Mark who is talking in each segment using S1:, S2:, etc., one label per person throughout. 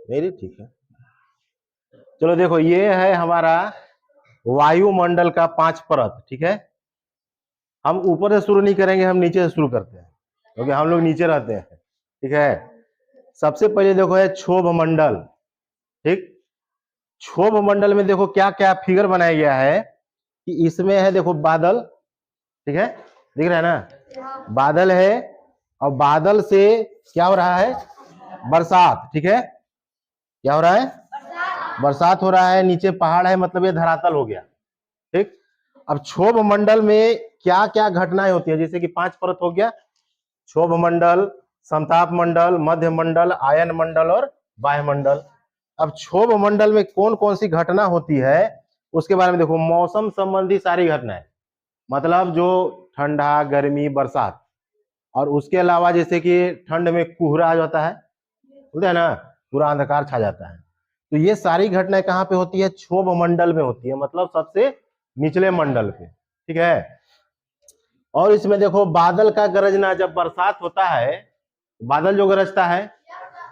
S1: मेरी ठीक है। चलो देखो, ये है हमारा वायुमंडल का 5 परत। ठीक है, हम ऊपर से शुरू नहीं करेंगे, हम नीचे से शुरू करते हैं क्योंकि हम लोग नीचे रहते हैं। ठीक है, सबसे पहले देखो है क्षोभ मंडल। ठीक, क्षोभ मंडल में देखो क्या क्या फिगर बनाया गया है कि इसमें है देखो बादल। ठीक है, दिख रहा है ना, बादल है, और बादल से क्या हो रहा है, बरसात। ठीक है, क्या हो रहा है, बरसात हो रहा है, नीचे पहाड़ है, मतलब ये धरातल हो गया। ठीक, अब क्षोभ मंडल में क्या क्या घटनाएं होती है, जैसे कि 5 परत हो गया, क्षोभ मंडल, समताप मंडल, मध्य मंडल, आयन मंडल और वायुमंडल। अब क्षोभ मंडल में कौन कौन सी घटना होती है उसके बारे में देखो। मौसम संबंधी सारी घटनाएं, मतलब जो ठंडा, गर्मी, बरसात, और उसके अलावा जैसे कि ठंड में कोहरा आ जाता है, बोलते हैं ना, पूरा अंधकार छा जाता है, तो ये सारी घटनाएं कहाँ पे होती है, क्षोभ मंडल में होती है, मतलब सबसे निचले मंडल पे। ठीक है, और इसमें देखो बादल का गरजना, जब बरसात होता है, बादल जो गरजता है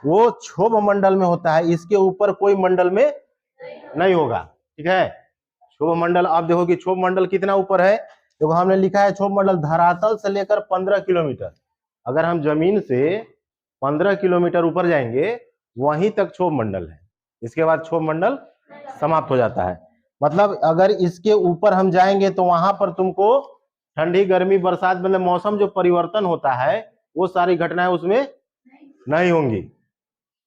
S1: वो क्षोभ मंडल में होता है, इसके ऊपर कोई मंडल में नहीं होगा। ठीक है, क्षोभ मंडल, आप देखो कि क्षोभ मंडल कितना ऊपर है, देखो हमने लिखा है क्षोभ मंडल धरातल से लेकर 15 किलोमीटर। अगर हम जमीन से 15 किलोमीटर ऊपर जाएंगे वहीं तक क्षोभ मंडल है, इसके बाद क्षोभ मंडल समाप्त हो जाता है। मतलब अगर इसके ऊपर हम जाएंगे तो वहां पर तुमको ठंडी, गर्मी, बरसात, मतलब मौसम जो परिवर्तन होता है वो सारी घटनाएं उसमें नहीं होंगी।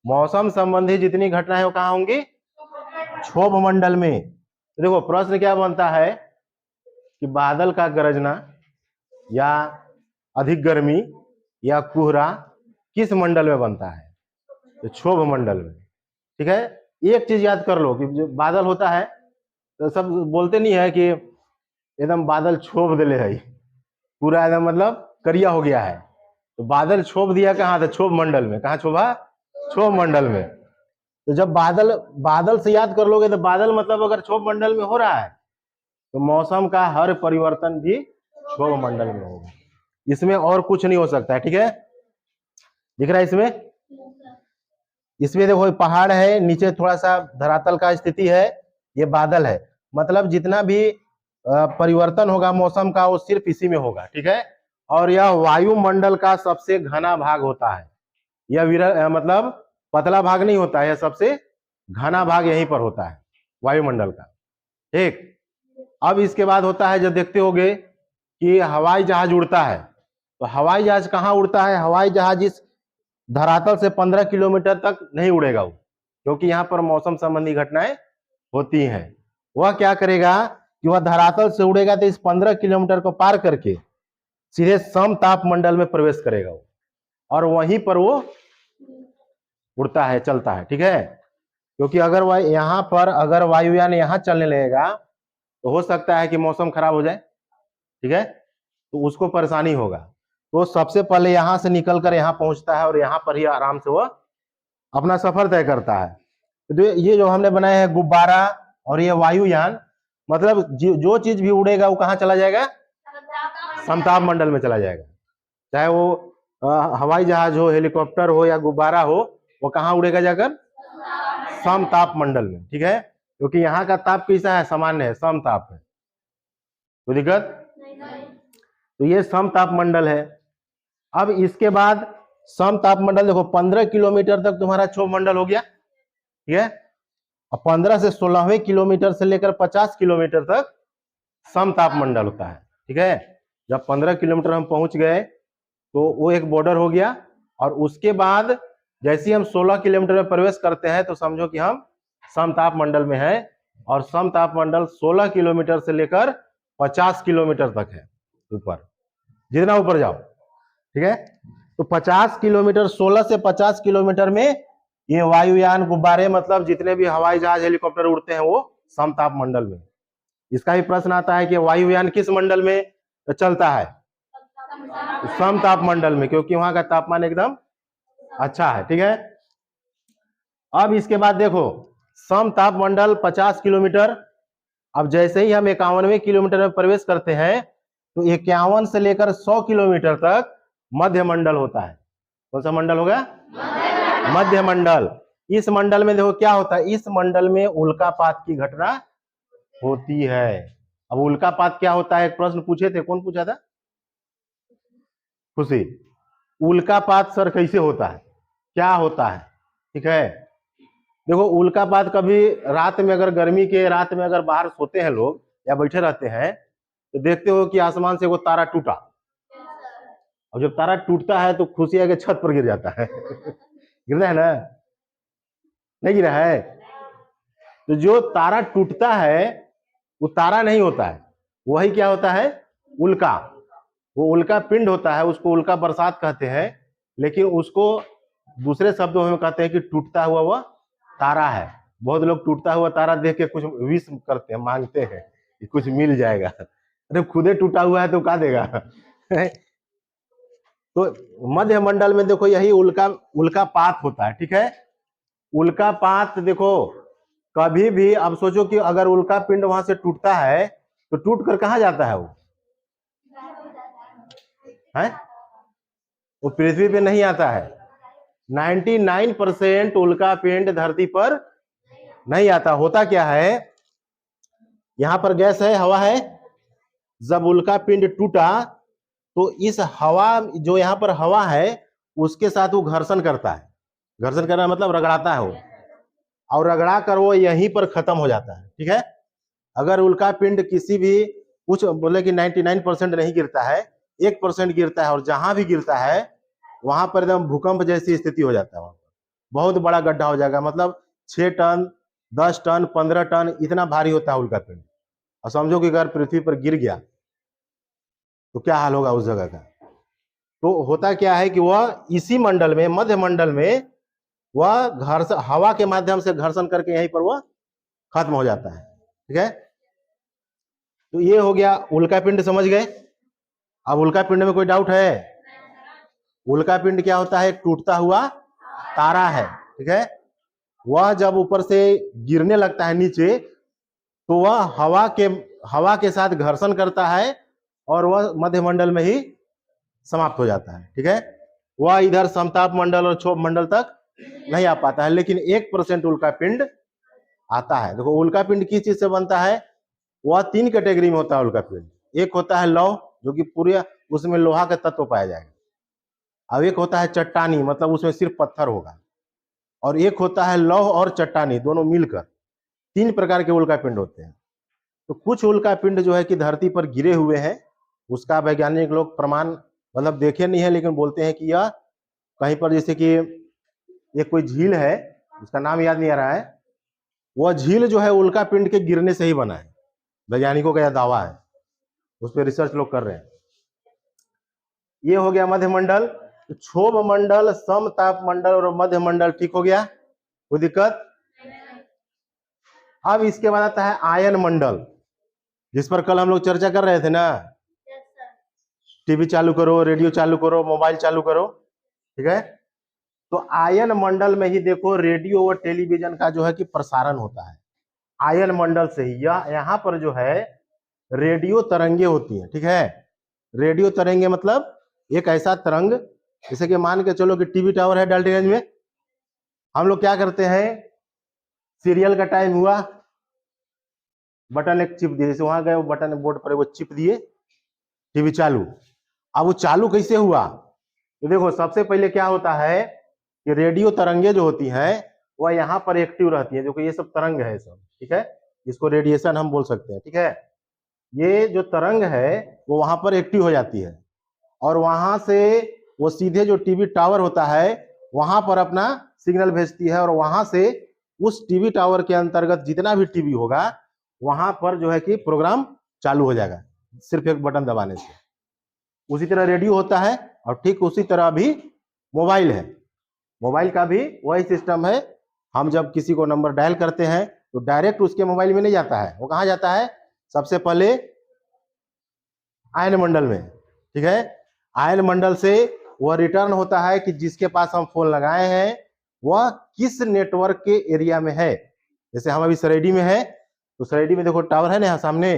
S1: मौसम संबंधी जितनी घटनाएं वो कहाँ होंगी, क्षोभ मंडल में। तो देखो प्रश्न क्या बनता है कि बादल का गरजना या अधिक गर्मी या कोहरा किस मंडल में बनता है, तो क्षोभ मंडल में। ठीक है, एक चीज याद कर लो कि जो बादल होता है तो सब बोलते नहीं है कि एकदम बादल क्षोभ दिले है, पूरा एकदम मतलब करिया हो गया है, तो बादल क्षोभ दिया कहाँ था, क्षोभ मंडल में। कहाँ क्षोभा, क्षोभ मंडल में। तो जब बादल, बादल से याद कर लोगे तो बादल मतलब अगर क्षोभ मंडल में हो रहा है तो मौसम का हर परिवर्तन भी क्षोभ मंडल में होगा, इसमें और कुछ नहीं हो सकता है। ठीक है, दिख रहा है इसमें, इसमें देखो पहाड़ है, नीचे थोड़ा सा धरातल का स्थिति है, ये बादल है, मतलब जितना भी परिवर्तन होगा मौसम का वो सिर्फ इसी में होगा। ठीक है, और यह वायुमंडल का सबसे घना भाग होता है, यह मतलब पतला भाग नहीं होता है, यह सबसे घना भाग यहीं पर होता है वायुमंडल का। ठीक, अब इसके बाद होता है, जब देखते होगे कि हवाई जहाज उड़ता है, तो हवाई जहाज कहाँ उड़ता है, हवाई जहाज इस धरातल से 15 किलोमीटर तक नहीं उड़ेगा वो, क्योंकि यहाँ पर मौसम संबंधी घटनाएं होती हैं। वह क्या करेगा कि वह धरातल से उड़ेगा तो इस 15 किलोमीटर को पार करके सीधे समताप मंडल में प्रवेश करेगा वो, और वहीं पर वो उड़ता है, चलता है। ठीक है, क्योंकि अगर वह यहाँ पर, अगर वायुयान यहाँ चलने लगेगा तो हो सकता है कि मौसम खराब हो जाए। ठीक है, तो उसको परेशानी होगा, तो सबसे पहले यहां से निकलकर यहाँ पहुंचता है और यहाँ पर ही आराम से वह अपना सफर तय करता है। तो ये जो हमने बनाया है गुब्बारा और ये वायुयान, मतलब जो चीज भी उड़ेगा वो कहाँ चला जाएगा, समताप मंडल में चला जाएगा, चाहे वो हवाई जहाज हो, हेलीकॉप्टर हो या गुब्बारा हो, वो कहाँ उड़ेगा जाकर, समताप मंडल में। ठीक है, क्योंकि यहाँ का ताप कैसा है, सामान्य है, समताप है, कोई दिक्कत, तो ये समताप मंडल है। अब इसके बाद समताप मंडल देखो 15 किलोमीटर तक तुम्हारा क्षोभ मंडल हो गया। ठीक है, और 15 से 16वें किलोमीटर से लेकर 50 किलोमीटर तक समताप मंडल होता है। ठीक है, जब 15 किलोमीटर हम पहुंच गए तो वो एक बॉर्डर हो गया, और उसके बाद जैसे हम 16 किलोमीटर में प्रवेश करते हैं तो समझो कि हम समताप मंडल में हैं, और समताप मंडल 16 किलोमीटर से लेकर 50 किलोमीटर तक है ऊपर, जितना ऊपर जाओ। ठीक है, तो 50 किलोमीटर, 16 से 50 किलोमीटर में ये वायुयान, गुब्बारे, मतलब जितने भी हवाई जहाज, हेलीकॉप्टर उड़ते हैं वो समताप मंडल में। इसका भी प्रश्न आता है कि वायुयान किस मंडल में चलता है, समताप मंडल में, क्योंकि वहां का तापमान एकदम अच्छा है। ठीक है, अब इसके बाद देखो समताप मंडल 50 किलोमीटर, अब जैसे ही हम 51वें किलोमीटर में प्रवेश करते हैं तो 51 से लेकर 100 किलोमीटर तक मध्य मंडल होता है। कौन सा मंडल होगा, मध्य मंडल। इस मंडल में देखो क्या होता है, इस मंडल में उल्कापात की घटना होती है। अब उल्कापात क्या होता है, एक प्रश्न पूछे थे, कौन पूछा था? खुशी। उल्कापात सर कैसे होता है, क्या होता है? ठीक है, देखो उल्कापात कभी रात में, अगर गर्मी के रात में अगर बाहर सोते हैं लोग या बैठे रहते हैं तो देखते हो कि आसमान से वो तारा टूटा, और जब तारा टूटता है तो खुशी है कि छत पर गिर जाता है गिरना है ना, नहीं गिरा है? तो जो तारा टूटता है वो तारा नहीं होता है, वही क्या होता है, उल्का। वो उल्का पिंड होता है, उसको उल्का बरसात कहते हैं, लेकिन उसको दूसरे शब्दों में कहते हैं कि टूटता हुआ वह तारा है। बहुत लोग टूटता हुआ तारा देख के कुछ विश करते हैं, मांगते हैं कि कुछ मिल जाएगा। अरे खुदे टूटा हुआ है तो क्या देगा तो मध्य मंडल में देखो यही उल्कापात होता है। ठीक है, उल्कापात देखो कभी भी, अब सोचो कि अगर उल्का पिंड वहां से टूटता है तो टूट कर कहां जाता है, वो है, वो पृथ्वी पे नहीं आता है। 99% उल्का पिंड धरती पर नहीं आता। होता क्या है, यहां पर गैस है, हवा है, जब उल्का पिंड टूटा तो इस हवा, जो यहां पर हवा है, उसके साथ वो घर्षण करता है। घर्षण करना मतलब रगड़ाता है वो, और रगड़ा कर वो यहीं पर खत्म हो जाता है। ठीक है, अगर उल्का पिंड किसी भी, कुछ बोले कि 99% नहीं गिरता है, 1% गिरता है, और जहां भी गिरता है वहां पर एकदम भूकंप जैसी स्थिति हो जाता है, वहां पर बहुत बड़ा गड्ढा हो जाएगा। मतलब 6 टन 10 टन 15 टन इतना भारी होता है उल्का पिंड। और समझो कि अगर पृथ्वी पर गिर गया तो क्या हाल होगा उस जगह का। तो होता क्या है कि वह इसी मंडल में, मध्य मंडल में, वह घर्षण, हवा के माध्यम से घर्षण करके यहीं पर वह खत्म हो जाता है। ठीक है, तो ये हो गया उल्का पिंड, समझ गए? अब उल्का पिंड में कोई डाउट है? उल्का पिंड क्या होता है, एक टूटता हुआ तारा है। ठीक है, वह जब ऊपर से गिरने लगता है नीचे तो वह हवा के साथ घर्षण करता है और वह मध्य मंडल में ही समाप्त हो जाता है। ठीक है, वह इधर समताप मंडल और क्षोभ मंडल तक नहीं आ पाता है, लेकिन 1% उल्का पिंड आता है। देखो उल्का पिंड किस चीज से बनता है, वह 3 कैटेगरी में होता है उल्का पिंड। एक होता है लौह, जो कि पूरे उसमें लोहा का तत्व पाया जाएगा। अब एक होता है चट्टानी, मतलब उसमें सिर्फ पत्थर होगा। और एक होता है लौह और चट्टानी, दोनों मिलकर। 3 प्रकार के उल्का पिंड होते हैं। तो कुछ उल्का पिंड जो है कि धरती पर गिरे हुए हैं, उसका वैज्ञानिक लोग प्रमाण मतलब देखे नहीं है, लेकिन बोलते हैं कि यह कहीं पर, जैसे कि एक कोई झील है, उसका नाम याद नहीं आ रहा है, वह झील जो है उल्का पिंड के गिरने से ही बना है। वैज्ञानिकों का यह दावा है, उस पर रिसर्च लोग कर रहे हैं। ये हो गया मध्य मंडल। क्षोभ मंडल, समताप मंडल और मध्य मंडल ठीक हो गया, कोई दिक्कत? अब इसके बाद आता है आयन मंडल, जिस पर कल हम लोग चर्चा कर रहे थे ना। टीवी चालू करो, रेडियो चालू करो, मोबाइल चालू करो। ठीक है, तो आयन मंडल में ही देखो रेडियो और टेलीविजन का जो है कि प्रसारण होता है आयन मंडल से ही। यहाँ पर जो है रेडियो तरंगे होती हैं। ठीक है, रेडियो तरंगे मतलब एक ऐसा तरंग, जैसे कि मान के चलो कि टीवी टावर है डाल्टनगंज में, हम लोग क्या करते हैं, सीरियल का टाइम हुआ, बटन एक चिप दिए, जैसे वहां गए, वो बटन बोर्ड पर वो चिप दिए, टीवी चालू। अब वो चालू कैसे हुआ, तो देखो सबसे पहले क्या होता है कि रेडियो तरंगे जो होती हैं वह यहाँ पर एक्टिव रहती है। देखो ये सब तरंग है सब। ठीक है, इसको रेडिएशन हम बोल सकते हैं। ठीक है, ये जो तरंग है वो वहां पर एक्टिव हो जाती है, और वहां से वो सीधे जो टीवी टावर होता है वहां पर अपना सिग्नल भेजती है, और वहां से उस टीवी टावर के अंतर्गत जितना भी टीवी होगा वहां पर जो है कि प्रोग्राम चालू हो जाएगा सिर्फ एक बटन दबाने से। उसी तरह रेडियो होता है, और ठीक उसी तरह भी मोबाइल है। मोबाइल का भी वही सिस्टम है, हम जब किसी को नंबर डायल करते हैं तो डायरेक्ट उसके मोबाइल में नहीं जाता है, वो कहाँ जाता है, सबसे पहले आयन मंडल में। ठीक है, आयन मंडल से वह रिटर्न होता है कि जिसके पास हम फोन लगाए हैं वह किस नेटवर्क के एरिया में है। जैसे हम अभी सरेडी में है, तो सरेडी में देखो टावर है ना यहाँ सामने,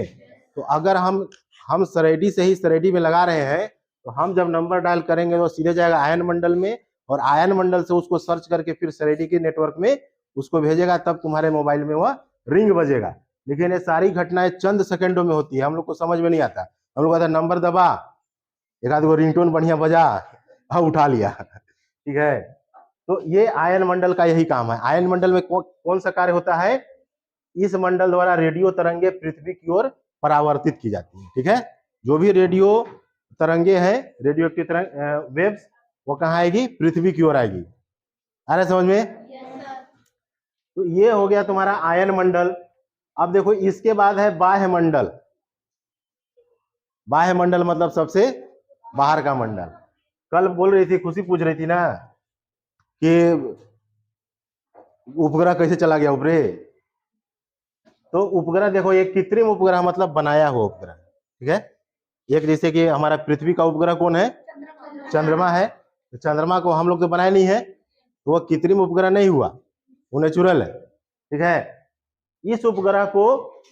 S1: तो अगर हम सरेडी से ही सरेडी में लगा रहे हैं तो हम जब नंबर डायल करेंगे तो सीधे जाएगा आयन मंडल में, और आयन मंडल से उसको सर्च करके फिर सेरेडी के नेटवर्क में उसको भेजेगा, तब तुम्हारे मोबाइल में वह रिंग बजेगा। लेकिन ये सारी घटनाएं चंद सेकंडों में होती है, हम लोग को समझ में नहीं आता। हम लोग कहते हैं नंबर दबा, एक आध गो रिंगटोन बढ़िया बजा, हाँ उठा लिया, ठीक है। तो ये आयन मंडल का यही काम है। आयन मंडल में कौन सा कार्य होता है? इस मंडल द्वारा रेडियो तरंगे पृथ्वी की ओर परावर्तित की जाती है, ठीक है। जो भी रेडियो तरंगे हैं, रेडियो एक्टिव तरंग वेव्स, वो कहाँ आएगी? पृथ्वी की ओर आएगी। आ रहा है समझ में? तो ये हो गया तुम्हारा आयन मंडल। अब देखो इसके बाद है बाह्य मंडल। बाह्य मंडल मतलब सबसे बाहर का मंडल। कल बोल रही थी, खुशी पूछ रही थी ना कि उपग्रह कैसे चला गया ऊपरे। तो उपग्रह देखो, एक कृत्रिम उपग्रह मतलब बनाया हुआ उपग्रह, ठीक है। एक जैसे कि हमारा पृथ्वी का उपग्रह कौन है? चंद्रमा है। तो चंद्रमा को हम लोग तो बनाए नहीं है, तो वह कृत्रिम उपग्रह नहीं हुआ, वो नेचुरल है, ठीक है। इस उपग्रह को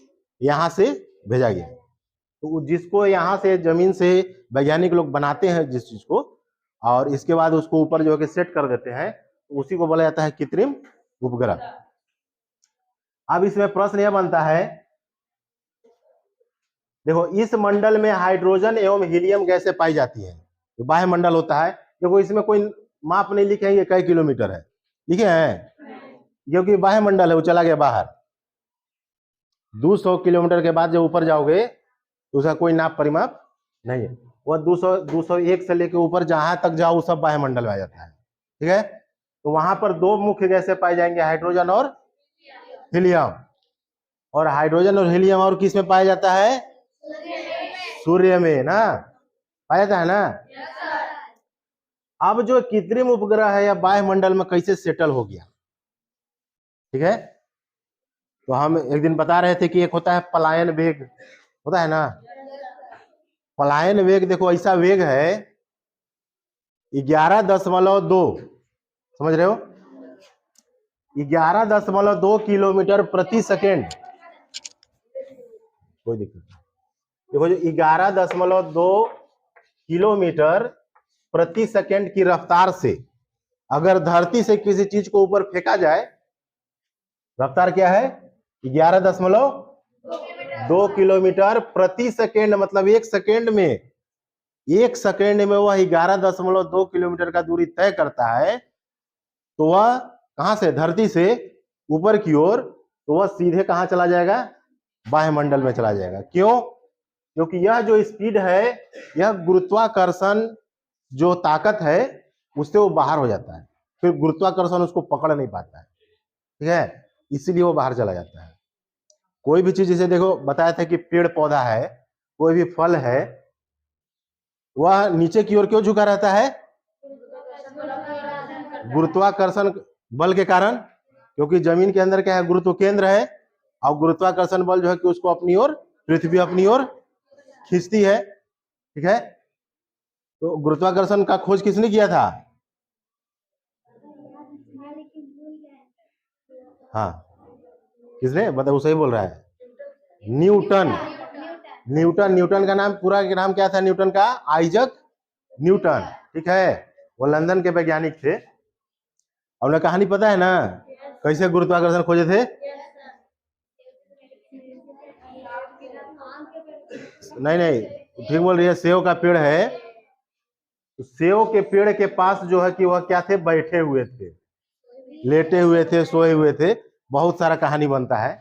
S1: यहां से भेजा गया, तो जिसको यहाँ से जमीन से वैज्ञानिक लोग बनाते हैं जिस चीज को, और इसके बाद उसको ऊपर जो है कि सेट कर देते हैं, उसी को बोला जाता है कृत्रिम उपग्रह। अब इसमें प्रश्न यह बनता है, देखो इस मंडल में हाइड्रोजन एवं हीलियम गैसें पाई जाती हैं। तो बाह्य मंडल होता है, देखो इसमें कोई माप नहीं लिखे हैं ये कई किलोमीटर है, लिखे हैं? क्योंकि बाह्य मंडल है, वो चला गया बाहर। 200 किलोमीटर के बाद जब ऊपर जाओगे तो उसका कोई नाप परिमाप नहीं है। वह 201 से लेकर ऊपर जहां तक जाओ वो सब बाह्य मंडल में आ जाता है, ठीक है। तो वहां पर दो मुख्य गैसें पाई जाएंगे, हाइड्रोजन और हीलियम। और हाइड्रोजन और हीलियम और किस में पाया जाता है? सूर्य में ना पाया जाता है ना। अब जो कृत्रिम उपग्रह है या बाह्य मंडल में कैसे सेटल हो गया, ठीक है। तो हम एक दिन बता रहे थे कि एक होता है पलायन वेग, होता है ना। पलायन वेग देखो ऐसा वेग है 11.2, समझ रहे हो? 11.2 किलोमीटर प्रति सेकेंड। कोई दिक्कत नहीं। देखो जो 11.2 किलोमीटर प्रति सेकेंड की रफ्तार से अगर धरती से किसी चीज को ऊपर फेंका जाए, रफ्तार क्या है? 11.2 किलोमीटर प्रति सेकेंड, मतलब एक सेकेंड में वह 11.2 किलोमीटर का दूरी तय करता है। तो वह कहां से? धरती से ऊपर की ओर, तो वह सीधे कहां चला जाएगा? बाह्य मंडल में चला जाएगा। क्यों? क्योंकि यह जो स्पीड है, यह गुरुत्वाकर्षण जो ताकत है उससे वो बाहर हो जाता है, फिर गुरुत्वाकर्षण उसको पकड़ नहीं पाता है, ठीक है, इसीलिए वो बाहर चला जाता है। कोई भी चीज, जैसे देखो बताया था कि पेड़ पौधा है, कोई भी फल है, वह नीचे की ओर क्यों झुका रहता है? गुरुत्वाकर्षण बल के कारण, क्योंकि जमीन के अंदर क्या है? गुरुत्व केंद्र है, और गुरुत्वाकर्षण बल जो है कि उसको अपनी ओर, पृथ्वी अपनी ओर खींचती है, ठीक है। तो गुरुत्वाकर्षण का खोज किसने किया था? हाँ, किसने? बताओ, सही बोल रहा है, न्यूटन। न्यूटन का नाम, पूरा नाम क्या था न्यूटन का? आइजक न्यूटन, ठीक है। वो लंदन के वैज्ञानिक थे। उन्हें कहानी पता है ना कैसे गुरुत्वाकर्षण खोजे थे? नहीं, ठीक बोल रही है। सेव का पेड़ है, तो सेव के पेड़ के पास जो है कि वह क्या थे? बैठे हुए थे, लेटे हुए थे, सोए हुए थे, बहुत सारा कहानी बनता है।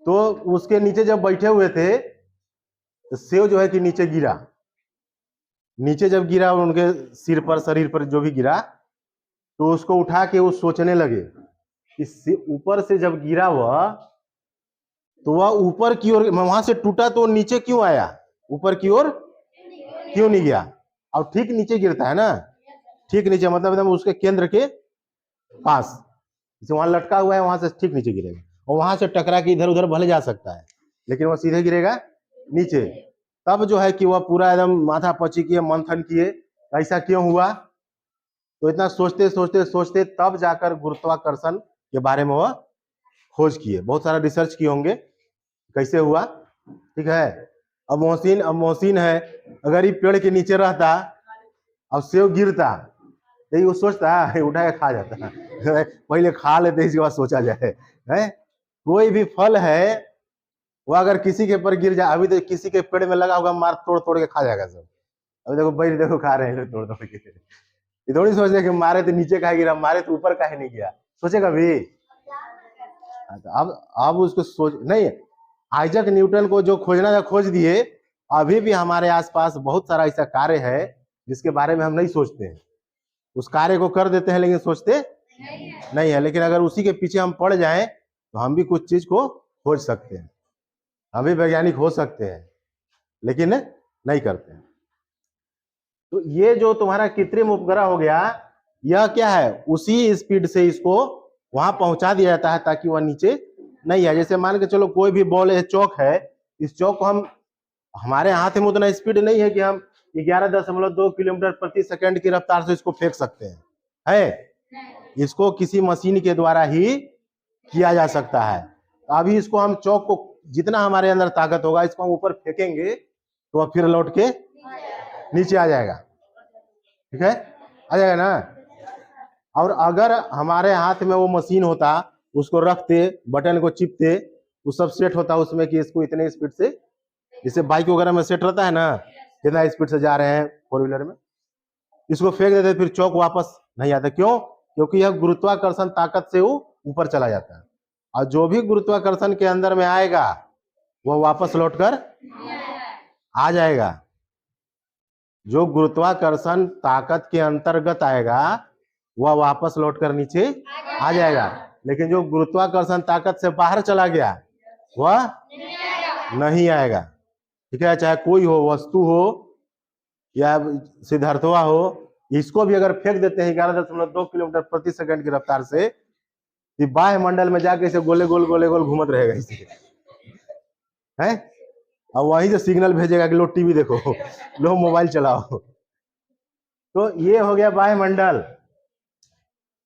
S1: तो उसके नीचे जब बैठे हुए थे तो सेव जो है कि नीचे गिरा। नीचे जब गिरा उनके सिर पर, शरीर पर जो भी गिरा, तो उसको उठा के वो सोचने लगे कि ऊपर से जब गिरा वह, तो वह ऊपर की ओर वहां से टूटा, तो नीचे क्यों आया? ऊपर की ओर क्यों नहीं गया? अब ठीक नीचे गिरता है ना, ठीक नीचे मतलब एकदम उसके केंद्र के पास, जैसे वहां लटका हुआ है वहां से ठीक नीचे गिरेगा, और वहां से टकरा के इधर उधर भले जा सकता है, लेकिन वह सीधे गिरेगा नीचे। तब जो है कि वह पूरा एकदम माथा पची किए, मंथन किए, ऐसा क्यों हुआ? तो इतना सोचते सोचते सोचते तब जाकर गुरुत्वाकर्षण के बारे में वह खोज किए, बहुत सारा रिसर्च किए होंगे कैसे हुआ, ठीक है। अब मोहसिन है, अगर ये पेड़ के नीचे रहता और सेव गिरता लेकिन वो सोचता है उठा के खा जाता है पहले खा लेते इसके बाद सोचा जाए है। कोई भी फल है वो अगर किसी के ऊपर गिर जाए, अभी तो किसी के पेड़ में लगा होगा मार तोड़ तोड़ के खा जाएगा सब। अभी देखो भाई देखो खा रहे हैं तोड़ तोड़ के, ये थोड़ी सोच रहे कि मारे तो नीचे का गिरा, मारे तो ऊपर का ही नहीं गया, सोचेगा भी। अब उसको सोच नहीं, आइजक न्यूटन को जो खोजना था खोज दिए। अभी भी हमारे आसपास बहुत सारा ऐसा कार्य है जिसके बारे में हम नहीं सोचते हैं, उस कार्य को कर देते हैं लेकिन सोचते नहीं है। लेकिन अगर उसी के पीछे हम पड़ जाएं तो हम भी कुछ चीज को खोज सकते हैं, हम भी वैज्ञानिक हो सकते हैं, लेकिन नहीं करते हैं। तो ये जो तुम्हारा कृत्रिम उपग्रह हो गया, यह क्या है, उसी स्पीड से इसको वहां पहुंचा दिया जाता है ताकि वह नीचे नहीं है। जैसे मान के चलो कोई भी बॉल है, चौक है, इस चौक को हम, हमारे हाथ में उतना स्पीड नहीं है कि हम 11.2 किलोमीटर प्रति सेकंड की रफ्तार से इसको फेंक सकते है? इसको किसी मशीन के द्वारा ही किया जा सकता है। अभी इसको हम चौक को, जितना हमारे अंदर ताकत होगा, इसको हम ऊपर फेंकेंगे तो वह फिर लौट के नीचे आ जाएगा। ठीक है, आ जाएगा ना। और अगर हमारे हाथ में वो मशीन होता, उसको रखते, बटन को चिपते, वो सब सेट होता उसमें कि इसको इतने स्पीड से, जैसे बाइक वगैरह में सेट रहता है ना, कितना स्पीड से जा रहे हैं फोर व्हीलर में, इसको फेंक देते फिर चौक वापस नहीं आता। क्यों? क्योंकि यह गुरुत्वाकर्षण ताकत से वो ऊपर चला जाता है, और जो भी गुरुत्वाकर्षण के अंदर में आएगा वह वापस लौटकर आ जाएगा। जो गुरुत्वाकर्षण ताकत के अंतर्गत आएगा वह वापस लौटकर नीचे आ जाएगा। लेकिन जो गुरुत्वाकर्षण ताकत से बाहर चला गया वह नहीं आएगा। ठीक है, चाहे कोई हो, वस्तु हो या सिद्धार्थवा हो, इसको भी अगर फेंक देते हैं 11.2 किलोमीटर प्रति सेकंड की रफ्तार से, तो बाह्य मंडल में जाके इसे गोले गोल घूमत रहेगा इसे, है। और वही जो सिग्नल भेजेगा कि लो टीवी देखो, लो मोबाइल चलाओ। तो ये हो गया बाह्य मंडल।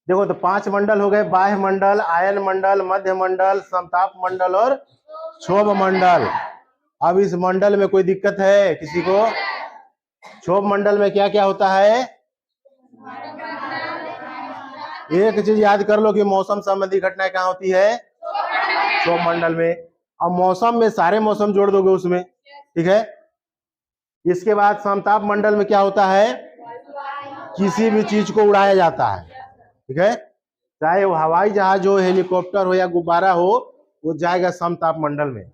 S1: देखो तो 5 मंडल हो गए, बाह्य मंडल, आयन मंडल, मध्य मंडल, समताप मंडल और क्षोभ मंडल। अब इस मंडल में कोई दिक्कत है किसी को? क्षोभ मंडल में क्या क्या होता है? एक चीज याद कर लो कि मौसम संबंधी घटनाएं कहाँ होती है? क्षोभ मंडल में। अब मौसम में सारे मौसम जोड़ दोगे उसमें, ठीक है। इसके बाद समताप मंडल में क्या होता है? किसी भी चीज को उड़ाया जाता है, ठीक है, चाहे वो हवाई जहाज हो, हेलीकॉप्टर हो या गुब्बारा हो, वो जाएगा समताप मंडल में।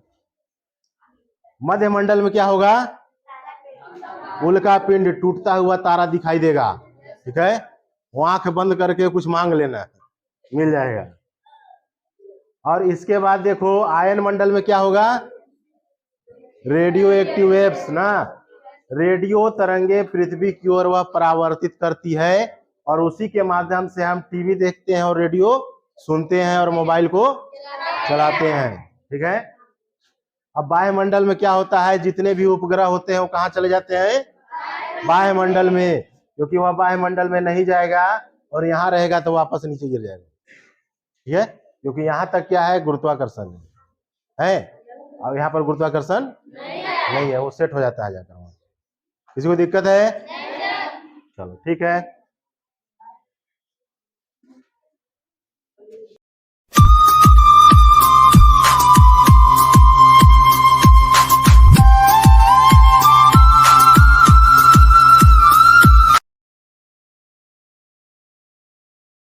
S1: मध्य मंडल में क्या होगा? उल्का पिंड, टूटता हुआ तारा दिखाई देगा, ठीक है, वो आंख बंद करके कुछ मांग लेना, मिल जाएगा। और इसके बाद देखो आयन मंडल में क्या होगा? रेडियो एक्टिव वेव्स ना, रेडियो तरंगे पृथ्वी की ओर वह परावर्तित करती है, और उसी के माध्यम से हम टीवी देखते हैं और रेडियो सुनते हैं और मोबाइल को चलाते हैं, ठीक है। अब बाह्य मंडल में क्या होता है? जितने भी उपग्रह होते हैं वो कहाँ चले जाते हैं? बाह्य मंडल में, क्योंकि वह बाह्य मंडल में नहीं जाएगा और यहाँ रहेगा तो वापस नीचे गिर जाएगा, ठीक है, क्योंकि यहाँ तक क्या है? गुरुत्वाकर्षण है, और यहाँ पर गुरुत्वाकर्षण नहीं है, वो सेट हो जाता है जाकर। किसी को दिक्कत है? चलो ठीक है।